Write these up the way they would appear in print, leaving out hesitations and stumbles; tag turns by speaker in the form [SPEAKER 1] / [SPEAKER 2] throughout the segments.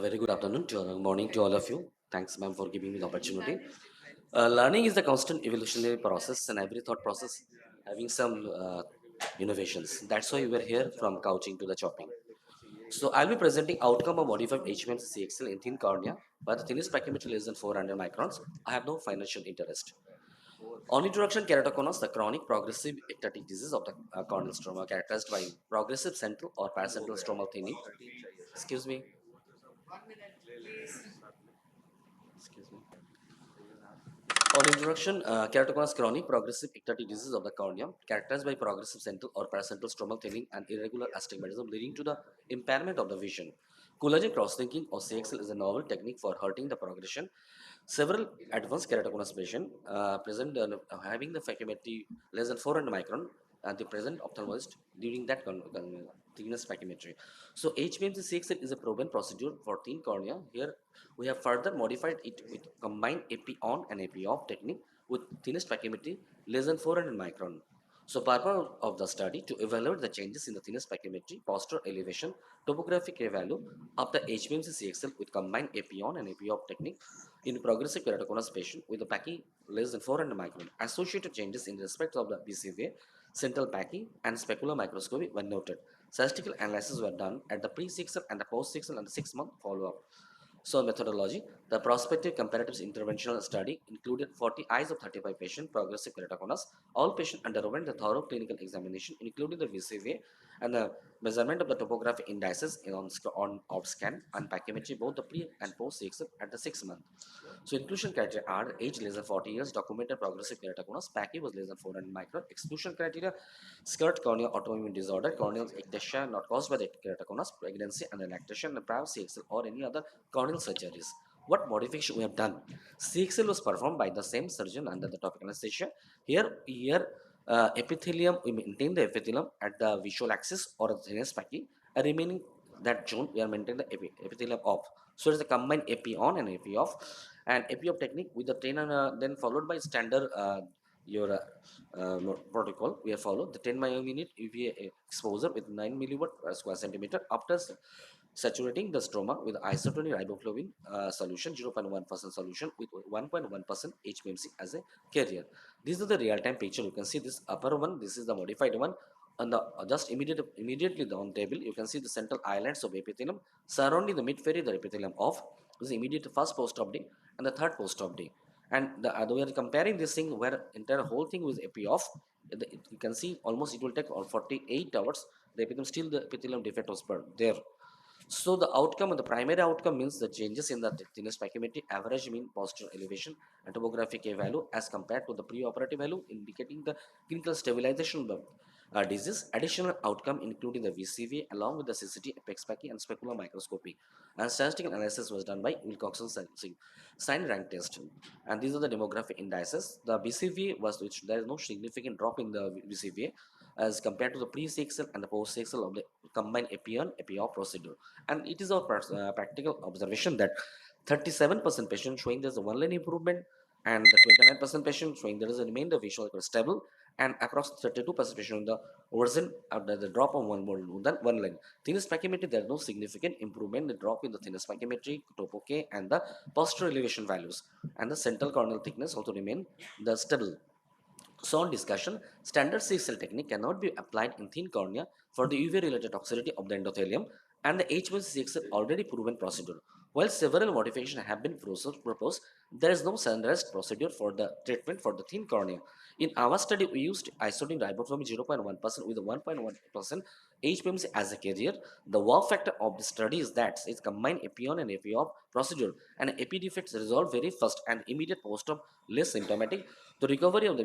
[SPEAKER 1] Very good afternoon to morning to all of you. Thanks, ma'am, for giving me the opportunity. Learning is the constant evolutionary process, and every thought process having some innovations. That's why we were here from couching to the chopping. So I'll be presenting outcome of modified HPMC CXL in thin cornea, where the thinnest pachymetry less than 400 microns. I have no financial interest. On introduction, keratoconus, the chronic progressive ectatic disease of the corneal stroma, characterized by progressive central or paracentral stromal thinning. Excuse me. Excuse me. On introduction, keratoconus chronic progressive ectatic disease of the cornea, characterized by progressive central or paracentral stromal thinning and irregular astigmatism, leading to the impairment of the vision. Collagen cross-linking or CXL is a novel technique for halting the progression. Several advanced keratoconus patients present having the pachymetry less than 400 micron and the present ophthalmologist during that thickness pachymetry. So HPMC CXL is a proven procedure for thin cornea. Here we have further modified it with combined AP on and AP off technique with thinnest pachymetry less than 400 micron. So purpose of the study to evaluate the changes in the thinnest pachymetry, posterior elevation, topographic value of the HPMC CXL with combined AP on and AP off technique in progressive keratoconus patient with a pachy less than 400 micron. Associated changes in respect of the BCVA, central pachy and specular microscopy were noted. Statistical analysis were done at the pre-CXL and the post-CXL and the 6-month follow-up. So methodology, the prospective comparative interventional study included 40 eyes of 35 patients, progressive keratoconus. All patients underwent a thorough clinical examination, including the VCVA and the measurement of the topographic indices on off scan and pachymetry, both the pre and post CXL at the 6 month. So inclusion criteria are age less than 40 years, documented progressive keratoconus, pachy was less than 400 micron. Exclusion criteria, skirt corneal autoimmune disorder, corneal ectasia not caused by the keratoconus, pregnancy and lactation, and prior CXL or any other corneal surgeries. What modification we have done? CXL was performed by the same surgeon under the topical anesthesia. Here, epithelium, we maintain the epithelium at the visual axis or the thinnest pachy, and remaining that zone, we are maintaining the epithelium off. So it's a combined AP on and AP off, and AP off technique with the train and then followed by standard your protocol. We have followed the 10 microminute UVA exposure with 9 milliwatt per square centimeter after saturating the stroma with isotonic riboflavin solution 0.1% solution with 1.1% HPMC as a carrier. These are the real-time picture. You can see this upper one. This is the modified one. On the just immediately on table, you can see the central islands of epithelium surrounding the mid-fairy the epithelium of. This is immediate first post-op day and the third post-op day. And we are comparing this thing where entire whole thing with AP off. You can see almost it will take all 48 hours. The epithelium still the epithelium defect was there. So the outcome, the primary outcome means the changes in the thickness pachymetry, average mean posterior elevation, and topographic A value as compared to the preoperative value, indicating the clinical stabilization of the disease. Additional outcome including the VCVA along with the CCT, apex pachy, and specular microscopy. And statistical analysis was done by Wilcoxon sign rank test. And these are the demographic indices. The BCVA was which there is no significant drop in the BCVA as compared to the pre-CXL and the post-CXL of the combined EPI EPI procedure. And it is our practical observation that 37% patients showing there's a one line improvement, and the 29% patients showing there is a remain the visual stable, and across 32% patients the worsen the drop of one more than one line. Thinness pachymetry, there is no significant improvement, the drop in the thinness pachymetry, topo K, and the posterior elevation values, and the central corneal thickness also remain the stable. So on discussion, standard CXL technique cannot be applied in thin cornea for the UV-related toxicity of the endothelium and the H1CXL already proven procedure. While several modifications have been proposed, there is no standardized procedure for the treatment for the thin cornea. In our study, we used isodium riboflavin 0.1% with 1.1% HPMC as a carrier. The wow factor of the study is that it's combined epi-on and epi-off procedure, and epi defects resolve very fast and immediate post-op less symptomatic. The recovery of the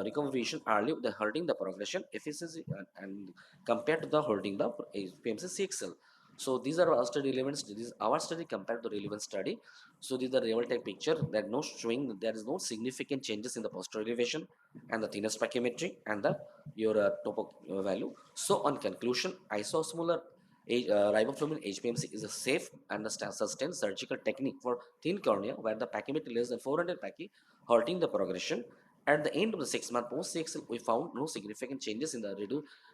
[SPEAKER 1] recovery vision early, the hurting the progression efficiency and compared to the hurting the PMC CXL. So these are our study relevant. This is our study compared to relevant study. So these are real time picture that no showing that there is no significant changes in the posterior elevation and the thinness pachymetry and the your topo value. So on conclusion, isosmolar riboflavin HPMC is a safe and a sustained surgical technique for thin cornea where the pachymetry less than 400 pachy, halting the progression. At the end of the 6 month post CXL, we found no significant changes in the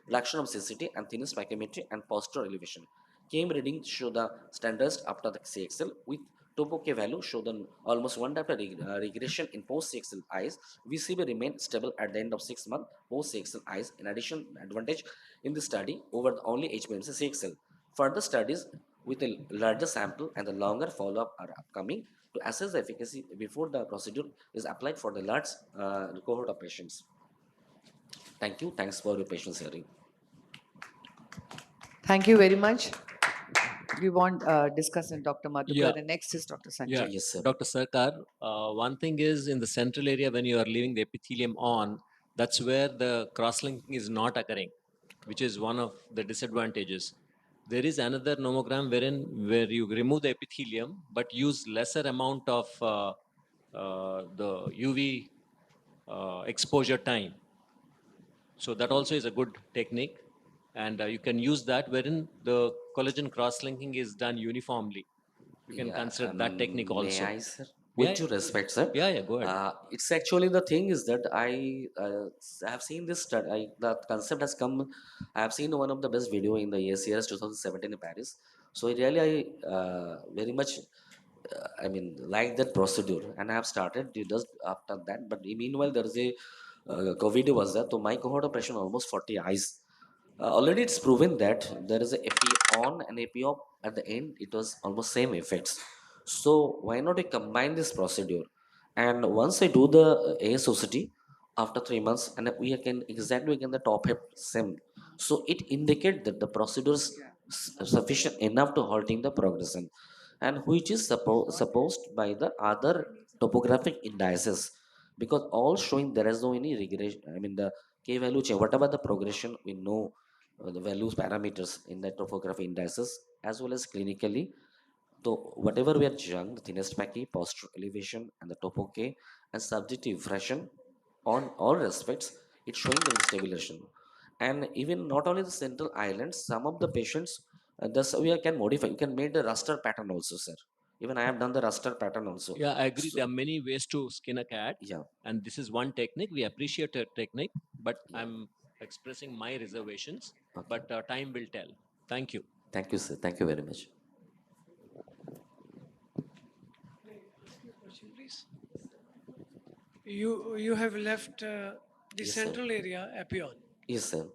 [SPEAKER 1] reduction of cecity and thinness pachymetry and posterior elevation. KM reading show the standards after the CXL with topo K value show the almost one after regression in post CXL eyes. VCB remain stable at the end of 6 months post CXL eyes. In addition, advantage in the study over the only HPMC CXL. Further studies with a larger sample and the longer follow-up are upcoming to assess the efficacy before the procedure is applied for the large cohort of patients. Thank you. Thanks for your patience hearing.
[SPEAKER 2] Thank you very much. We want discussing Dr. Madhukar.
[SPEAKER 3] Yeah.
[SPEAKER 2] The next is Dr. Sanjay.
[SPEAKER 3] Yeah,
[SPEAKER 1] Yes, sir.
[SPEAKER 3] Dr. Sarkar, one thing is in the central area when you are leaving the epithelium on, that's where the cross-linking is not occurring, which is one of the disadvantages. There is another nomogram where you remove the epithelium but use lesser amount of the UV exposure time. So that also is a good technique, and you can use that wherein the collagen cross-linking is done uniformly. You can consider that technique also.
[SPEAKER 1] May I, sir? With due respect, sir.
[SPEAKER 3] Yeah, go ahead.
[SPEAKER 1] It's actually the thing is that I have seen this study. The concept has come. I have seen one of the best video in the ACRS 2017 in Paris. So I very much I mean like that procedure, and I have started just after that. But meanwhile, there is a COVID was there. So my cohort of patient almost 40 eyes. Already it's proven that there is a AP on and AP off at the end. It was almost same effects. So why not we combine this procedure? And once I do the ASOCT after 3 months, and we can exactly again the top head same. So it indicate that the procedure is sufficient enough to halting the progression, and which is supposed by the other topographic indices, because all showing there is no any regression. I mean the K value change, whatever the progression we know, the values parameters in the topography indices as well as clinically. So whatever we are judging, the thinnest packy, posture elevation, and the topo K and subjective impression on all respects, it's showing the instabilization. And even not only the central islands, some of the patients, thus we can modify. You can make the raster pattern also, sir. Even I have done the raster pattern also.
[SPEAKER 3] Yeah, I agree.
[SPEAKER 1] So,
[SPEAKER 3] There are many ways to skin a cat.
[SPEAKER 1] yeah.
[SPEAKER 3] And this is one technique. We appreciate your technique, but
[SPEAKER 1] Yeah.
[SPEAKER 3] I'm expressing my reservations.
[SPEAKER 1] Okay.
[SPEAKER 3] But time will tell. Thank you.
[SPEAKER 1] Thank you, sir. Thank you very much.
[SPEAKER 4] Question, please. You have left the
[SPEAKER 1] Yes, sir.
[SPEAKER 4] central area epion,
[SPEAKER 1] Yes, sir.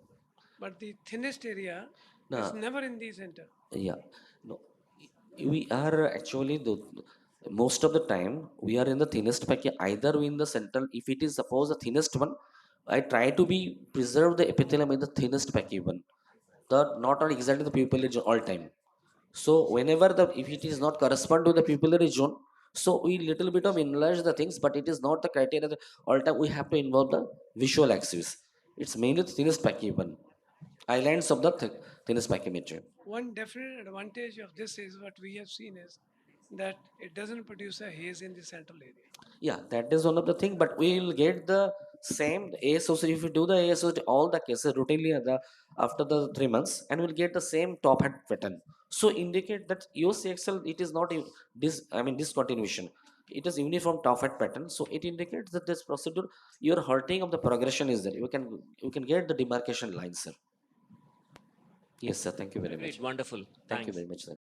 [SPEAKER 4] but the thinnest area
[SPEAKER 1] No.
[SPEAKER 4] is never in the center.
[SPEAKER 1] Yeah, no, we are actually the most of the time we are in the thinnest packet. Either we in the central. If it is suppose the thinnest one, I try to be preserve the epithelium in the thinnest packet one. The not on exactly the pupillary zone all time. So whenever the if it is not correspond to the pupillary zone, so we little bit of enlarge the things, but it is not the criteria that all time we have to involve the visual axis. It's mainly the thinnest packet one. Islands of the thinnest packet material.
[SPEAKER 4] One definite advantage of this is what we have seen is that it doesn't produce a haze in the central area.
[SPEAKER 1] Yeah, that is one of the thing, but we will get the same ASOC. If you do the ASOC, all the cases routinely after the 3 months, and we'll get the same top hat pattern. So indicate that your CXL it is not discontinuation. It is uniform top hat pattern. So it indicates that this procedure your halting of the progression is there. You can get the demarcation line, sir. Yes, sir. Thank you very much.
[SPEAKER 3] Great, wonderful.
[SPEAKER 1] Thank you
[SPEAKER 3] Thanks.
[SPEAKER 1] very much, sir.